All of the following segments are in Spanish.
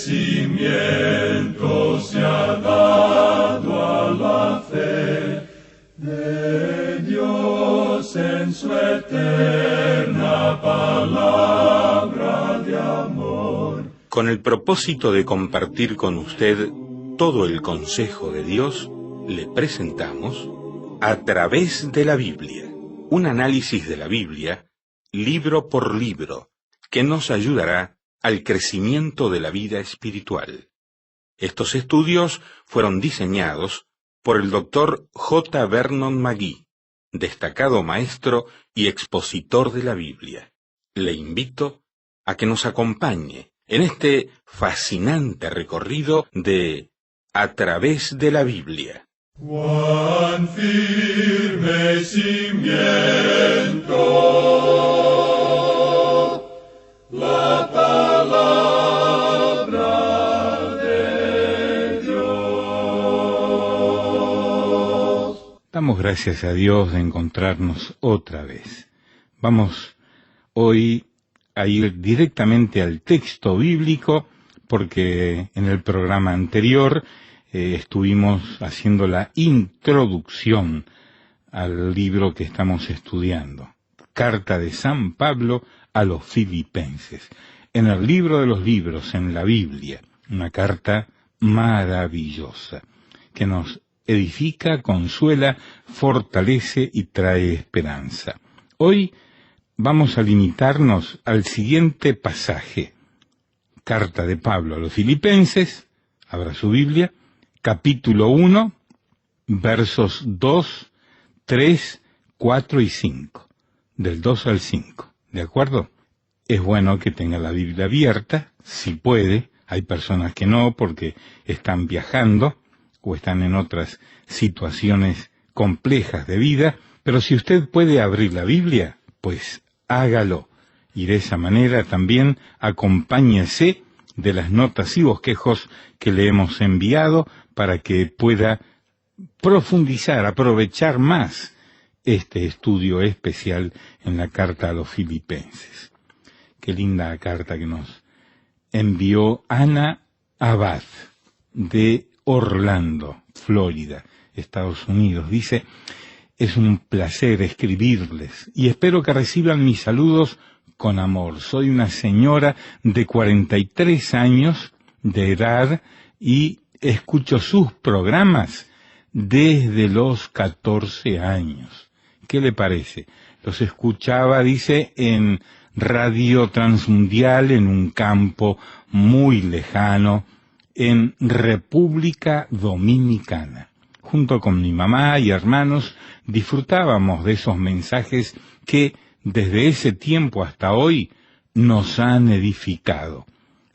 cimiento se ha dado a la fe de Dios en su eterna palabra de amor. Con el propósito de compartir con usted todo el consejo de Dios, le presentamos A través de la Biblia, un análisis de la Biblia, libro por libro, que nos ayudará al crecimiento de la vida espiritual. Estos estudios fueron diseñados por el Dr. J. Vernon McGee, destacado maestro y expositor de la Biblia. Le invito a que nos acompañe en este fascinante recorrido de A través de la Biblia. Cuán firme cimiento la palabra de Dios. Damos gracias a Dios de encontrarnos otra vez. Vamos hoy a ir directamente al texto bíblico, porque en el programa anterior estuvimos haciendo la introducción al libro que estamos estudiando, Carta de San Pablo a los Filipenses, en el libro de los libros, en la Biblia, una carta maravillosa, que nos edifica, consuela, fortalece y trae esperanza. Hoy vamos a limitarnos al siguiente pasaje, Carta de Pablo a los Filipenses, abra su Biblia, capítulo 1, versos 2, 3, 4 y 5, del 2 al 5, ¿de acuerdo? Es bueno que tenga la Biblia abierta, si puede. Hay personas que no, porque están viajando o están en otras situaciones complejas de vida, pero si usted puede abrir la Biblia, pues hágalo, y de esa manera también acompáñese de las notas y bosquejos que le hemos enviado para que pueda profundizar, aprovechar más este estudio especial en la carta a los Filipenses. Qué linda carta que nos envió Ana Abad de Orlando, Florida, Estados Unidos. Dice: es un placer escribirles y espero que reciban mis saludos con amor. Soy una señora de 43 años de edad y escucho sus programas desde los 14 años. ¿Qué le parece? Los escuchaba, dice, en Radio Transmundial, en un campo muy lejano, en República Dominicana. Junto con mi mamá y hermanos disfrutábamos de esos mensajes que desde ese tiempo hasta hoy nos han edificado.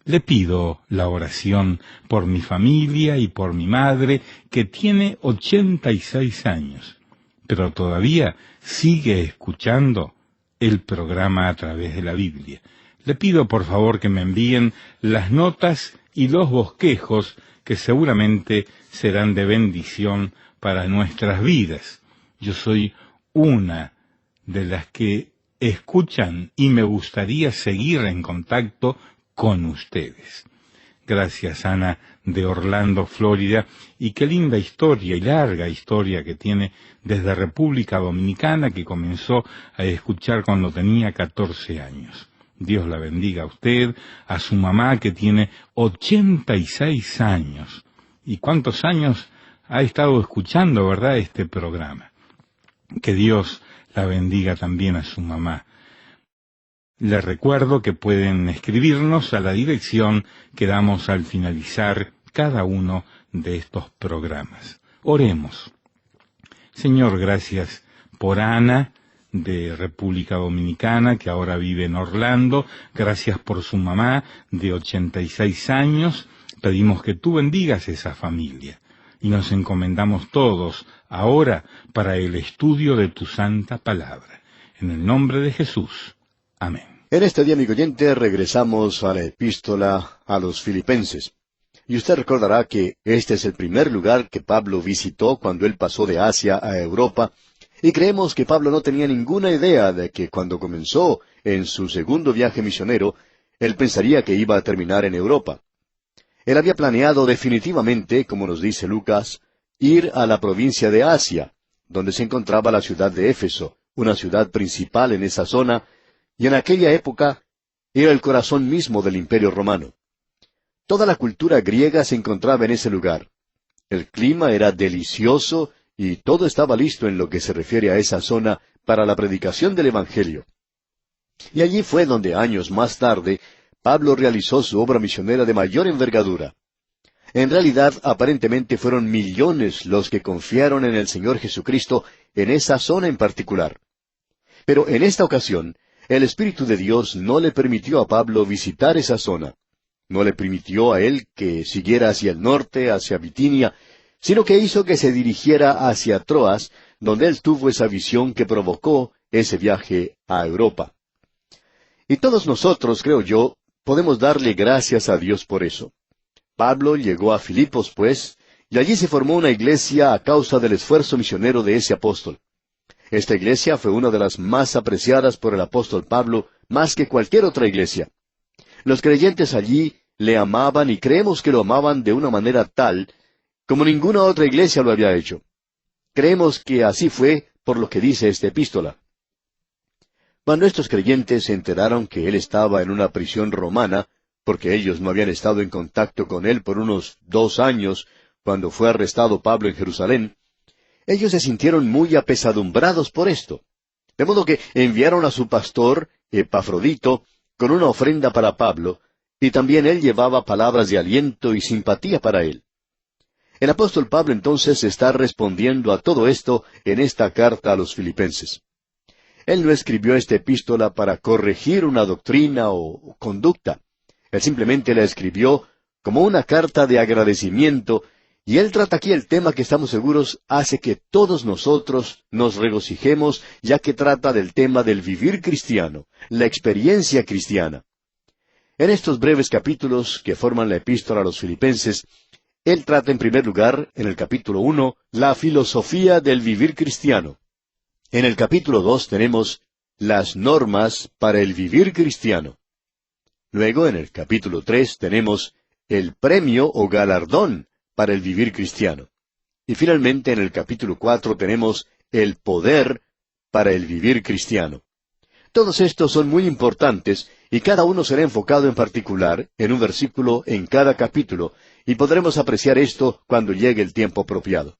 Le pido la oración por mi familia y por mi madre, que tiene 86 años, pero todavía sigue escuchando el programa a través de la Biblia. Le pido por favor que me envíen las notas y los bosquejos que seguramente serán de bendición para nuestras vidas. Yo soy una de las que escuchan y me gustaría seguir en contacto con ustedes. Gracias, Ana, de Orlando, Florida, y qué linda historia y larga historia que tiene desde República Dominicana, que comenzó a escuchar cuando tenía 14 años. Dios la bendiga a usted, a su mamá que tiene 86 años. ¿Y cuántos años ha estado escuchando, verdad, este programa? Que Dios la bendiga también a su mamá. Les recuerdo que pueden escribirnos a la dirección que damos al finalizar cada uno de estos programas. Oremos. Señor, gracias por Ana de República Dominicana, que ahora vive en Orlando. Gracias por su mamá de 86 años. Pedimos que tú bendigas esa familia. Y nos encomendamos todos ahora para el estudio de tu santa palabra. En el nombre de Jesús. Amén. En este día, amigo oyente, regresamos a la epístola a los Filipenses. Y usted recordará que este es el primer lugar que Pablo visitó cuando él pasó de Asia a Europa, y creemos que Pablo no tenía ninguna idea de que cuando comenzó en su segundo viaje misionero, él pensaría que iba a terminar en Europa. Él había planeado definitivamente, como nos dice Lucas, ir a la provincia de Asia, donde se encontraba la ciudad de Éfeso, una ciudad principal en esa zona, y en aquella época era el corazón mismo del Imperio Romano. Toda la cultura griega se encontraba en ese lugar. El clima era delicioso y todo estaba listo en lo que se refiere a esa zona para la predicación del Evangelio. Y allí fue donde años más tarde Pablo realizó su obra misionera de mayor envergadura. En realidad, aparentemente fueron millones los que confiaron en el Señor Jesucristo en esa zona en particular. Pero en esta ocasión, el Espíritu de Dios no le permitió a Pablo visitar esa zona. No le permitió a él que siguiera hacia el norte, hacia Bitinia, sino que hizo que se dirigiera hacia Troas, donde él tuvo esa visión que provocó ese viaje a Europa. Y todos nosotros, creo yo, podemos darle gracias a Dios por eso. Pablo llegó a Filipos, pues, y allí se formó una iglesia a causa del esfuerzo misionero de ese apóstol. Esta iglesia fue una de las más apreciadas por el apóstol Pablo, más que cualquier otra iglesia. Los creyentes allí le amaban y creemos que lo amaban de una manera tal como ninguna otra iglesia lo había hecho. Creemos que así fue por lo que dice esta epístola. Cuando estos creyentes se enteraron que él estaba en una prisión romana, porque ellos no habían estado en contacto con él por unos 2 años, cuando fue arrestado Pablo en Jerusalén, ellos se sintieron muy apesadumbrados por esto. De modo que enviaron a su pastor, Epafrodito, con una ofrenda para Pablo, y también él llevaba palabras de aliento y simpatía para él. El apóstol Pablo entonces está respondiendo a todo esto en esta carta a los filipenses. Él no escribió esta epístola para corregir una doctrina o conducta. Él simplemente la escribió como una carta de agradecimiento, y él trata aquí el tema que estamos seguros hace que todos nosotros nos regocijemos, ya que trata del tema del vivir cristiano, la experiencia cristiana. En estos breves capítulos que forman la epístola a los filipenses, él trata en primer lugar, en el capítulo 1, la filosofía del vivir cristiano. En el capítulo 2 tenemos las normas para el vivir cristiano. Luego, en el capítulo 3, tenemos el premio o galardón para el vivir cristiano. Y finalmente, en el capítulo 4, tenemos el poder para el vivir cristiano. Todos estos son muy importantes, y cada uno será enfocado en particular, en un versículo en cada capítulo, y podremos apreciar esto cuando llegue el tiempo apropiado.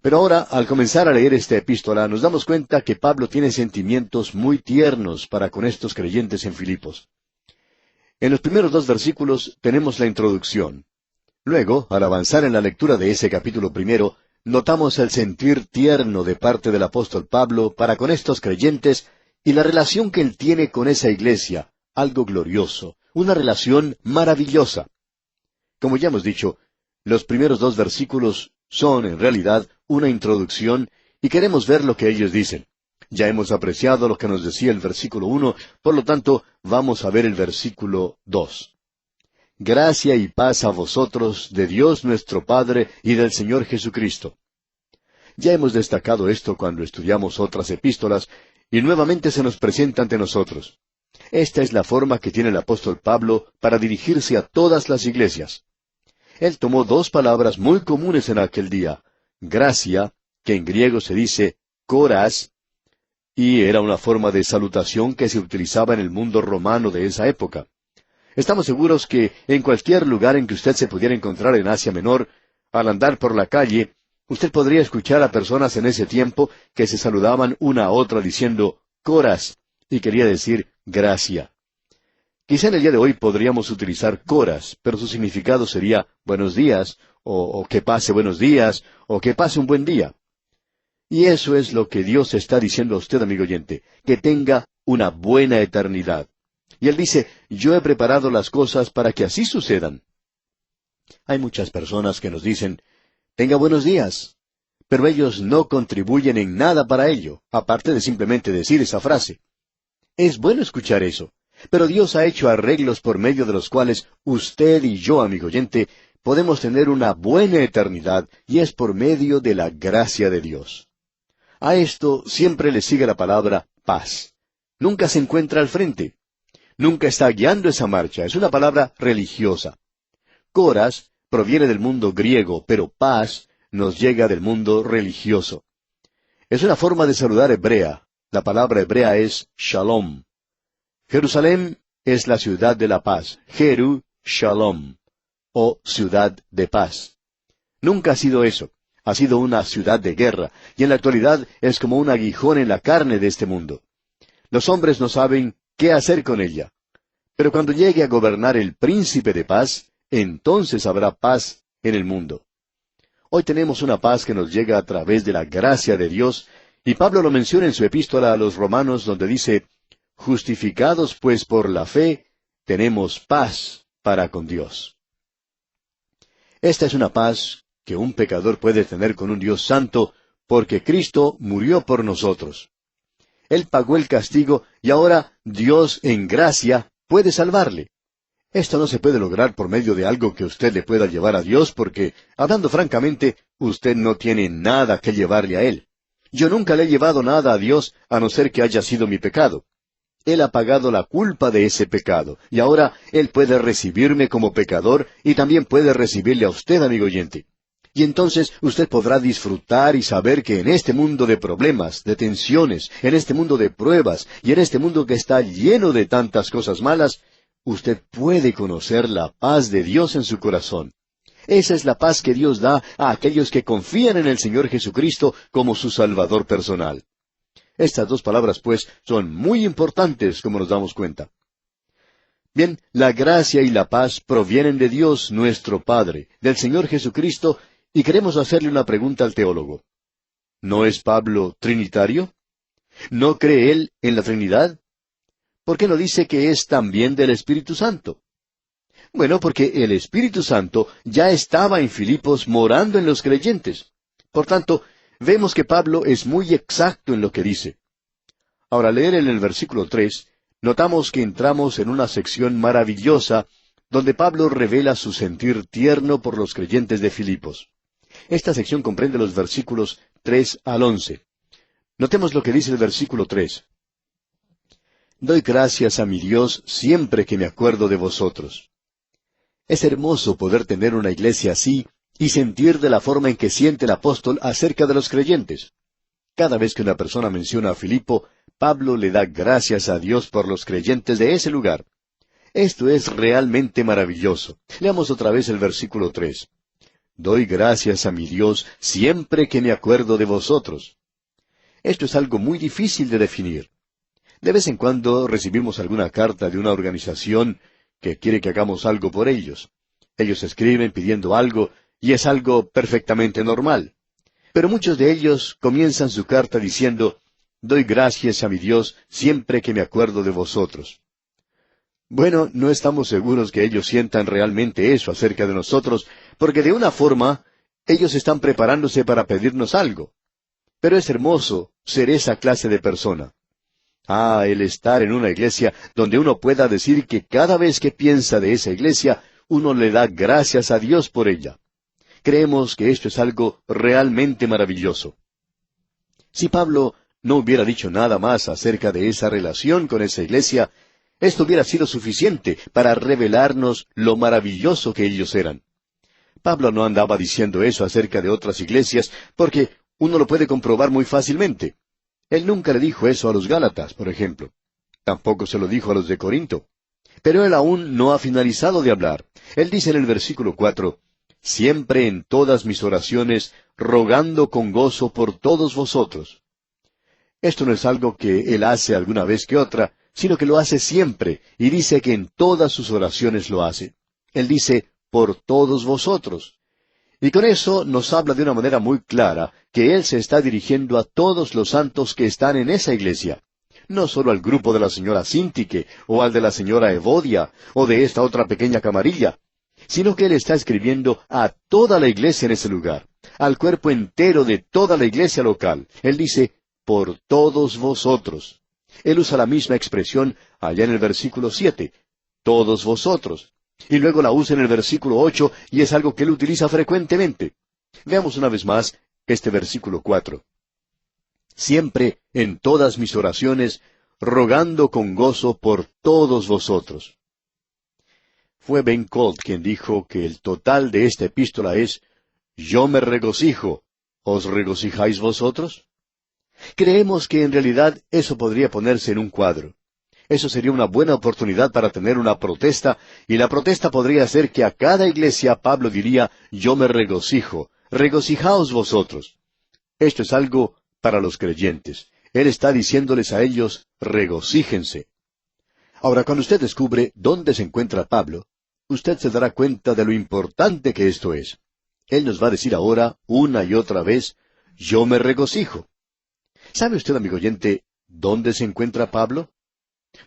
Pero ahora, al comenzar a leer esta epístola, nos damos cuenta que Pablo tiene sentimientos muy tiernos para con estos creyentes en Filipos. En los primeros 2 versículos tenemos la introducción. Luego, al avanzar en la lectura de ese capítulo 1, notamos el sentir tierno de parte del apóstol Pablo para con estos creyentes y la relación que él tiene con esa iglesia, algo glorioso, una relación maravillosa. Como ya hemos dicho, los primeros 2 versículos son, en realidad, una introducción, y queremos ver lo que ellos dicen. Ya hemos apreciado lo que nos decía el versículo 1, por lo tanto, vamos a ver el versículo 2. Gracia y paz a vosotros, de Dios nuestro Padre y del Señor Jesucristo. Ya hemos destacado esto cuando estudiamos otras epístolas, y nuevamente se nos presenta ante nosotros. Esta es la forma que tiene el apóstol Pablo para dirigirse a todas las iglesias. Él tomó 2 palabras muy comunes en aquel día, gracia, que en griego se dice coras, y era una forma de salutación que se utilizaba en el mundo romano de esa época. Estamos seguros que en cualquier lugar en que usted se pudiera encontrar en Asia Menor, al andar por la calle, usted podría escuchar a personas en ese tiempo que se saludaban una a otra diciendo coras, y quería decir gracia. Quizá en el día de hoy podríamos utilizar coras, pero su significado sería buenos días, o que pase buenos días, o que pase un buen día. Y eso es lo que Dios está diciendo a usted, amigo oyente, que tenga una buena eternidad. Y Él dice, yo he preparado las cosas para que así sucedan. Hay muchas personas que nos dicen, tenga buenos días, pero ellos no contribuyen en nada para ello, aparte de simplemente decir esa frase. Es bueno escuchar eso, pero Dios ha hecho arreglos por medio de los cuales usted y yo, amigo oyente, podemos tener una buena eternidad, y es por medio de la gracia de Dios. A esto siempre le sigue la palabra paz. Nunca se encuentra al frente. Nunca está guiando esa marcha. Es una palabra religiosa. Coras proviene del mundo griego, pero paz nos llega del mundo religioso. Es una forma de saludar hebrea. La palabra hebrea es shalom. Jerusalén es la ciudad de la paz, Jeru Shalom, o ciudad de paz. Nunca ha sido eso. Ha sido una ciudad de guerra, y en la actualidad es como un aguijón en la carne de este mundo. Los hombres no saben qué hacer con ella. Pero cuando llegue a gobernar el príncipe de paz, entonces habrá paz en el mundo. Hoy tenemos una paz que nos llega a través de la gracia de Dios, y Pablo lo menciona en su epístola a los Romanos, donde dice, justificados pues por la fe, tenemos paz para con Dios. Esta es una paz que un pecador puede tener con un Dios santo, porque Cristo murió por nosotros. Él pagó el castigo y ahora Dios en gracia puede salvarle. Esto no se puede lograr por medio de algo que usted le pueda llevar a Dios, porque, hablando francamente, usted no tiene nada que llevarle a Él. Yo nunca le he llevado nada a Dios, a no ser que haya sido mi pecado. Él ha pagado la culpa de ese pecado, y ahora Él puede recibirme como pecador, y también puede recibirle a usted, amigo oyente. Y entonces usted podrá disfrutar y saber que en este mundo de problemas, de tensiones, en este mundo de pruebas, y en este mundo que está lleno de tantas cosas malas, usted puede conocer la paz de Dios en su corazón. Esa es la paz que Dios da a aquellos que confían en el Señor Jesucristo como su Salvador personal. Estas dos palabras, pues, son muy importantes, como nos damos cuenta. Bien, la gracia y la paz provienen de Dios nuestro Padre, del Señor Jesucristo, y queremos hacerle una pregunta al teólogo. ¿No es Pablo trinitario? ¿No cree él en la Trinidad? ¿Por qué no dice que es también del Espíritu Santo? Bueno, porque el Espíritu Santo ya estaba en Filipos morando en los creyentes. Por tanto, vemos que Pablo es muy exacto en lo que dice. Ahora, al leer en el versículo 3, notamos que entramos en una sección maravillosa donde Pablo revela su sentir tierno por los creyentes de Filipos. Esta sección comprende los versículos 3 al 11. Notemos lo que dice el versículo 3. Doy gracias a mi Dios siempre que me acuerdo de vosotros. Es hermoso poder tener una iglesia así y sentir de la forma en que siente el apóstol acerca de los creyentes. Cada vez que una persona menciona a Filipo, Pablo le da gracias a Dios por los creyentes de ese lugar. Esto es realmente maravilloso. Leamos otra vez el versículo 3. Doy gracias a mi Dios siempre que me acuerdo de vosotros. Esto es algo muy difícil de definir. De vez en cuando recibimos alguna carta de una organización que quiere que hagamos algo por ellos. Ellos escriben pidiendo algo, y es algo perfectamente normal. Pero muchos de ellos comienzan su carta diciendo, doy gracias a mi Dios siempre que me acuerdo de vosotros. Bueno, no estamos seguros que ellos sientan realmente eso acerca de nosotros, porque de una forma, ellos están preparándose para pedirnos algo. Pero es hermoso ser esa clase de persona. El estar en una iglesia donde uno pueda decir que cada vez que piensa de esa iglesia, uno le da gracias a Dios por ella. Creemos que esto es algo realmente maravilloso. Si Pablo no hubiera dicho nada más acerca de esa relación con esa iglesia, esto hubiera sido suficiente para revelarnos lo maravilloso que ellos eran. Pablo no andaba diciendo eso acerca de otras iglesias, porque uno lo puede comprobar muy fácilmente. Él nunca le dijo eso a los Gálatas, por ejemplo. Tampoco se lo dijo a los de Corinto. Pero él aún no ha finalizado de hablar. Él dice en el versículo 4, siempre en todas mis oraciones, rogando con gozo por todos vosotros. Esto no es algo que él hace alguna vez que otra, sino que lo hace siempre, y dice que en todas sus oraciones lo hace. Él dice, por todos vosotros. Y con eso nos habla de una manera muy clara que Él se está dirigiendo a todos los santos que están en esa iglesia. No solo al grupo de la señora Sintique, o al de la señora Evodia, o de esta otra pequeña camarilla, sino que Él está escribiendo a toda la iglesia en ese lugar, al cuerpo entero de toda la iglesia local. Él dice, por todos vosotros. Él usa la misma expresión allá en el versículo 7, todos vosotros. Y luego la usa en el versículo 8, y es algo que él utiliza frecuentemente. Veamos una vez más este versículo 4. Siempre en todas mis oraciones, rogando con gozo por todos vosotros. Fue Ben Colt quien dijo que el total de esta epístola es: yo me regocijo, ¿os regocijáis vosotros? Creemos que en realidad eso podría ponerse en un cuadro. Eso sería una buena oportunidad para tener una protesta, y la protesta podría ser que a cada iglesia Pablo diría: yo me regocijo, regocijaos vosotros. Esto es algo para los creyentes. Él está diciéndoles a ellos: regocíjense. Ahora, cuando usted descubre dónde se encuentra Pablo, usted se dará cuenta de lo importante que esto es. Él nos va a decir ahora, una y otra vez: yo me regocijo. ¿Sabe usted, amigo oyente, dónde se encuentra Pablo?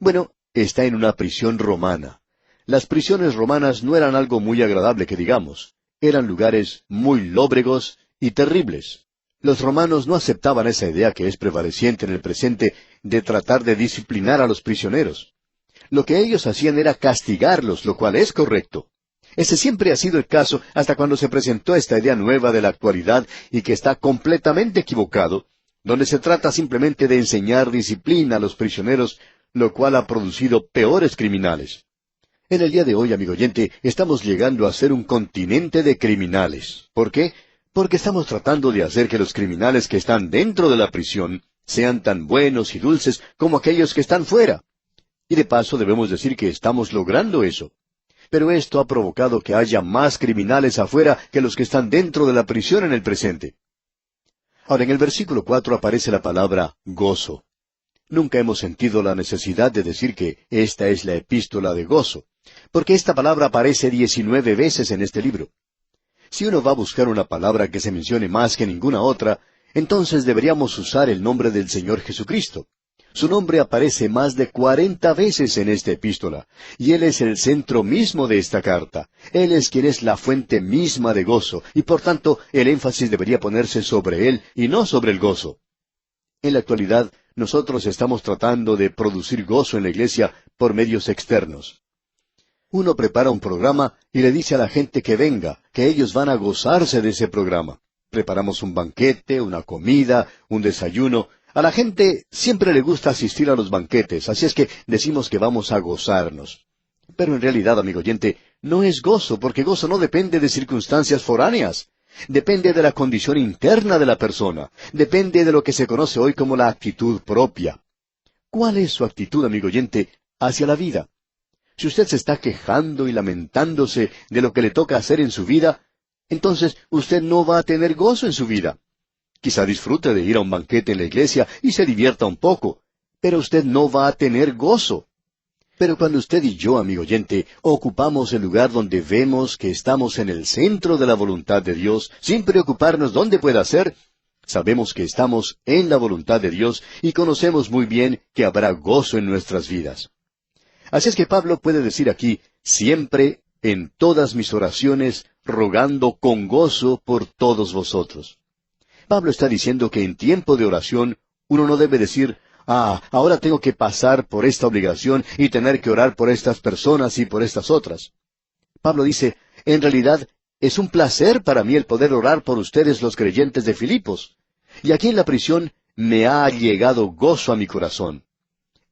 Bueno, está en una prisión romana. Las prisiones romanas no eran algo muy agradable que digamos. Eran lugares muy lóbregos y terribles. Los romanos no aceptaban esa idea que es prevaleciente en el presente de tratar de disciplinar a los prisioneros. Lo que ellos hacían era castigarlos, lo cual es correcto. Ese siempre ha sido el caso hasta cuando se presentó esta idea nueva de la actualidad y que está completamente equivocado, donde se trata simplemente de enseñar disciplina a los prisioneros, lo cual ha producido peores criminales. En el día de hoy, amigo oyente, estamos llegando a ser un continente de criminales. ¿Por qué? Porque estamos tratando de hacer que los criminales que están dentro de la prisión sean tan buenos y dulces como aquellos que están fuera. Y de paso debemos decir que estamos logrando eso. Pero esto ha provocado que haya más criminales afuera que los que están dentro de la prisión en el presente. Ahora, en el versículo 4 aparece la palabra gozo. Nunca hemos sentido la necesidad de decir que esta es la epístola de gozo, porque esta palabra aparece 19 veces en este libro. Si uno va a buscar una palabra que se mencione más que ninguna otra, entonces deberíamos usar el nombre del Señor Jesucristo. Su nombre aparece más de 40 veces en esta epístola, y Él es el centro mismo de esta carta. Él es quien es la fuente misma de gozo, y por tanto el énfasis debería ponerse sobre Él y no sobre el gozo. En la actualidad, nosotros estamos tratando de producir gozo en la iglesia por medios externos. Uno prepara un programa y le dice a la gente que venga, que ellos van a gozarse de ese programa. Preparamos un banquete, una comida, un desayuno. A la gente siempre le gusta asistir a los banquetes, así es que decimos que vamos a gozarnos. Pero en realidad, amigo oyente, no es gozo, porque gozo no depende de circunstancias foráneas. Depende de la condición interna de la persona. Depende de lo que se conoce hoy como la actitud propia. ¿Cuál es su actitud, amigo oyente, hacia la vida? Si usted se está quejando y lamentándose de lo que le toca hacer en su vida, entonces usted no va a tener gozo en su vida. Quizá disfrute de ir a un banquete en la iglesia y se divierta un poco, pero usted no va a tener gozo. Pero cuando usted y yo, amigo oyente, ocupamos el lugar donde vemos que estamos en el centro de la voluntad de Dios, sin preocuparnos dónde pueda ser, sabemos que estamos en la voluntad de Dios y conocemos muy bien que habrá gozo en nuestras vidas. Así es que Pablo puede decir aquí: siempre, en todas mis oraciones, rogando con gozo por todos vosotros. Pablo está diciendo que en tiempo de oración uno no debe decir: ahora tengo que pasar por esta obligación y tener que orar por estas personas y por estas otras. Pablo dice: en realidad es un placer para mí el poder orar por ustedes los creyentes de Filipos. Y aquí en la prisión me ha llegado gozo a mi corazón.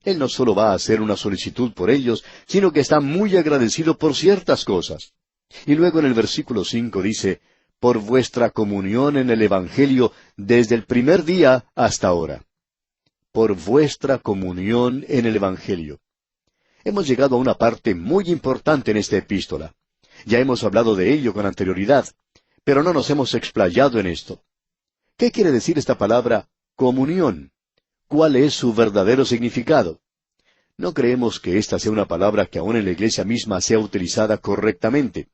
Él no solo va a hacer una solicitud por ellos, sino que está muy agradecido por ciertas cosas. Y luego en el versículo 5 dice: por vuestra comunión en el Evangelio desde el primer día hasta ahora. Por vuestra comunión en el Evangelio. Hemos llegado a una parte muy importante en esta epístola. Ya hemos hablado de ello con anterioridad, pero no nos hemos explayado en esto. ¿Qué quiere decir esta palabra comunión? ¿Cuál es su verdadero significado? No creemos que esta sea una palabra que aún en la iglesia misma sea utilizada correctamente.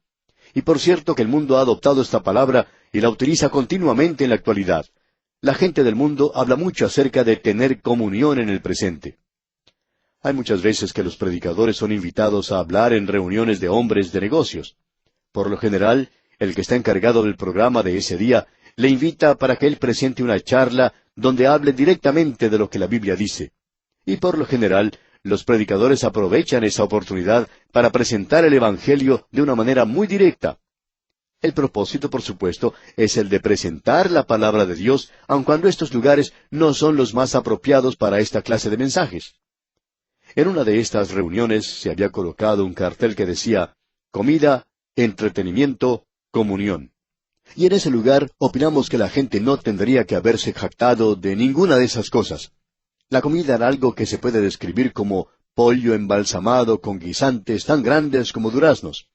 Y por cierto que el mundo ha adoptado esta palabra y la utiliza continuamente en la actualidad. La gente del mundo habla mucho acerca de tener comunión en el presente. Hay muchas veces que los predicadores son invitados a hablar en reuniones de hombres de negocios. Por lo general, el que está encargado del programa de ese día le invita para que él presente una charla donde hable directamente de lo que la Biblia dice. Y por lo general, los predicadores aprovechan esa oportunidad para presentar el Evangelio de una manera muy directa. El propósito, por supuesto, es el de presentar la palabra de Dios, aun cuando estos lugares no son los más apropiados para esta clase de mensajes. En una de estas reuniones se había colocado un cartel que decía: comida, entretenimiento, comunión. Y en ese lugar opinamos que la gente no tendría que haberse jactado de ninguna de esas cosas. La comida era algo que se puede describir como pollo embalsamado con guisantes tan grandes como duraznos.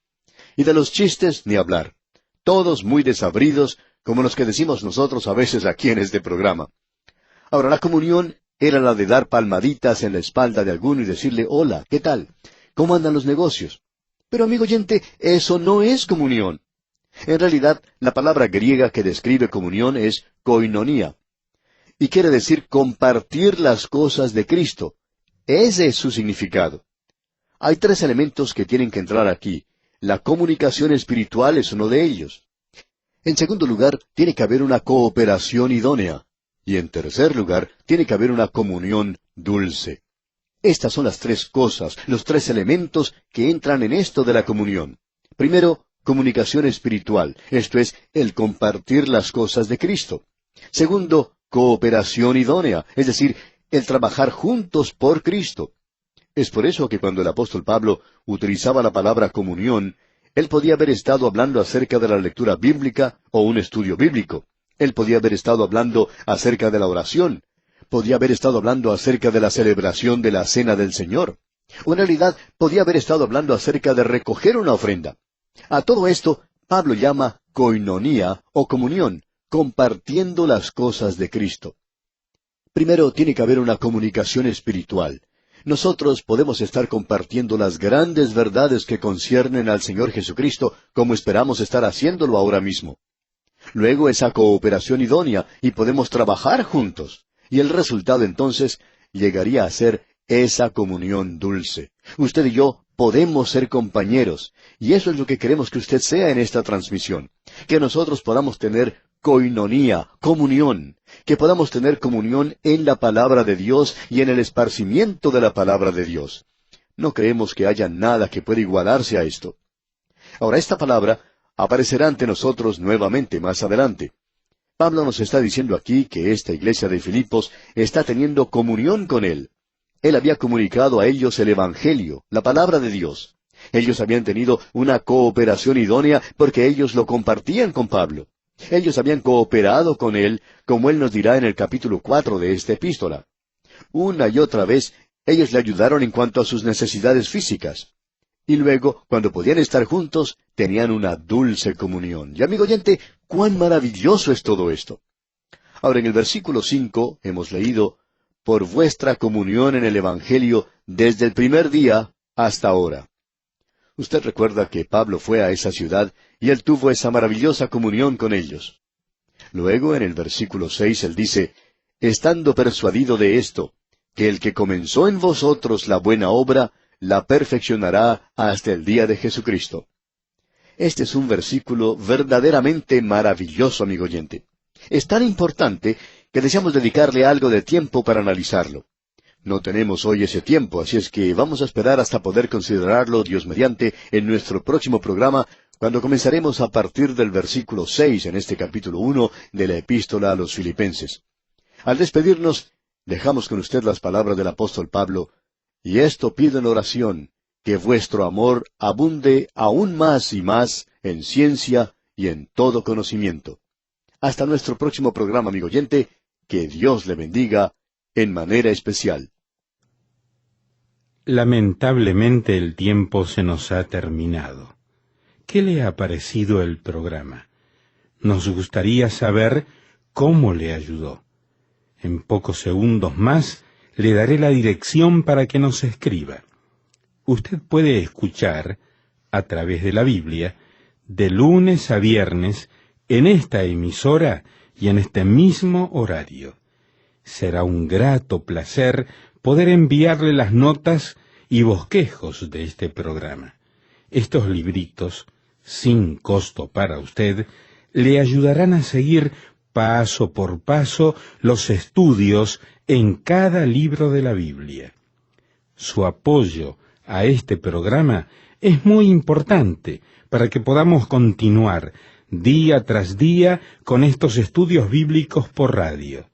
Y de los chistes ni hablar. Todos muy desabridos, como los que decimos nosotros a veces aquí en este programa. Ahora, la comunión era la de dar palmaditas en la espalda de alguno y decirle, hola, ¿qué tal? ¿Cómo andan los negocios? Pero, amigo oyente, eso no es comunión. En realidad, la palabra griega que describe comunión es koinonía. Y quiere decir compartir las cosas de Cristo. Ese es su significado. Hay tres elementos que tienen que entrar aquí. La comunicación espiritual es uno de ellos. En segundo lugar, tiene que haber una cooperación idónea. Y en tercer lugar, tiene que haber una comunión dulce. Estas son las tres cosas, los tres elementos que entran en esto de la comunión. Primero, comunicación espiritual, esto es, el compartir las cosas de Cristo. Segundo, cooperación idónea, es decir, el trabajar juntos por Cristo. Es por eso que cuando el apóstol Pablo utilizaba la palabra comunión, él podía haber estado hablando acerca de la lectura bíblica o un estudio bíblico. Él podía haber estado hablando acerca de la oración. Podía haber estado hablando acerca de la celebración de la Cena del Señor. O en realidad, podía haber estado hablando acerca de recoger una ofrenda. A todo esto, Pablo llama koinonía o comunión, compartiendo las cosas de Cristo. Primero, tiene que haber una comunicación espiritual. Nosotros podemos estar compartiendo las grandes verdades que conciernen al Señor Jesucristo, como esperamos estar haciéndolo ahora mismo. Luego, esa cooperación idónea, y podemos trabajar juntos. Y el resultado entonces llegaría a ser esa comunión dulce. Usted y yo podemos ser compañeros, y eso es lo que queremos que usted sea en esta transmisión. Que nosotros podamos tener koinonía, comunión, que podamos tener comunión en la palabra de Dios y en el esparcimiento de la palabra de Dios. No creemos que haya nada que pueda igualarse a esto. Ahora, esta palabra aparecerá ante nosotros nuevamente más adelante. Pablo nos está diciendo aquí que esta iglesia de Filipos está teniendo comunión con él. Él había comunicado a ellos el Evangelio, la palabra de Dios. Ellos habían tenido una cooperación idónea porque ellos lo compartían con Pablo. Ellos habían cooperado con él, como él nos dirá en el capítulo 4 de esta epístola. Una y otra vez, ellos le ayudaron en cuanto a sus necesidades físicas. Y luego, cuando podían estar juntos, tenían una dulce comunión. Y amigo oyente, ¡cuán maravilloso es todo esto! Ahora, en el versículo 5 hemos leído, por vuestra comunión en el Evangelio desde el primer día hasta ahora. Usted recuerda que Pablo fue a esa ciudad y él tuvo esa maravillosa comunión con ellos. Luego, en el versículo 6, él dice, estando persuadido de esto, que el que comenzó en vosotros la buena obra, la perfeccionará hasta el día de Jesucristo. Este es un versículo verdaderamente maravilloso, amigo oyente. Es tan importante que deseamos dedicarle algo de tiempo para analizarlo. No tenemos hoy ese tiempo, así es que vamos a esperar hasta poder considerarlo, Dios mediante, en nuestro próximo programa, cuando comenzaremos a partir del versículo 6 en este capítulo 1 de la Epístola a los Filipenses. Al despedirnos, dejamos con usted las palabras del apóstol Pablo, y esto pido en oración, que vuestro amor abunde aún más y más en ciencia y en todo conocimiento. Hasta nuestro próximo programa, amigo oyente, que Dios le bendiga en manera especial. Lamentablemente el tiempo se nos ha terminado. ¿Qué le ha parecido el programa? Nos gustaría saber cómo le ayudó. En pocos segundos más le daré la dirección para que nos escriba. Usted puede escuchar, a través de la Biblia, de lunes a viernes, en esta emisora y en este mismo horario. Será un grato placer poder enviarle las notas y bosquejos de este programa. Estos libritos, sin costo para usted, le ayudarán a seguir paso por paso los estudios en cada libro de la Biblia. Su apoyo a este programa es muy importante para que podamos continuar día tras día con estos estudios bíblicos por radio.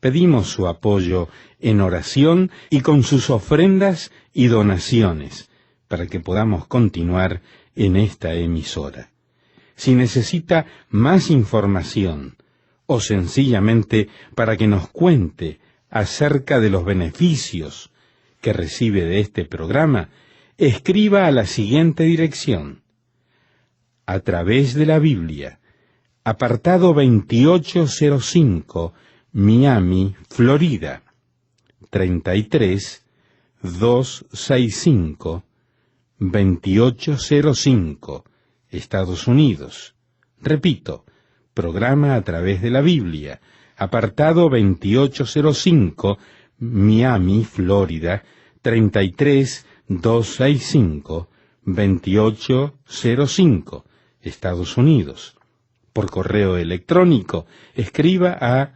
Pedimos su apoyo en oración y con sus ofrendas y donaciones, para que podamos continuar en esta emisora. Si necesita más información o sencillamente para que nos cuente acerca de los beneficios que recibe de este programa, escriba a la siguiente dirección: A través de la Biblia, apartado 2805, Miami, Florida, 33265, 2805, Estados Unidos. Repito, programa A través de la Biblia, apartado 2805, Miami, Florida, 33265, 2805, Estados Unidos. Por correo electrónico, escriba a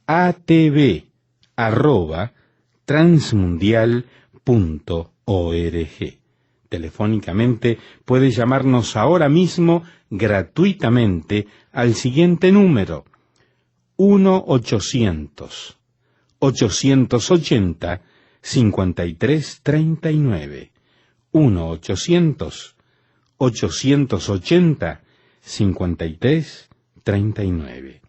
atv@transmundial.org. Telefónicamente puede llamarnos ahora mismo gratuitamente al siguiente número: 1-800-880-5339. 1-800-880-5339.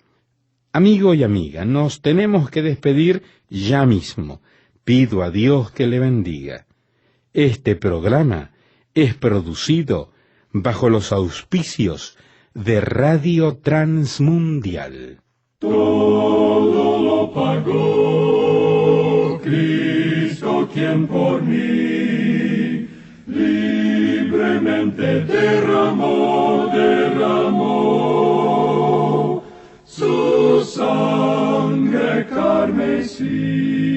Amigo y amiga, nos tenemos que despedir ya mismo. Pido a Dios que le bendiga. Este programa es producido bajo los auspicios de Radio Transmundial. Todo lo pagó Cristo, quien por mí libremente derramó su sangre carmesí.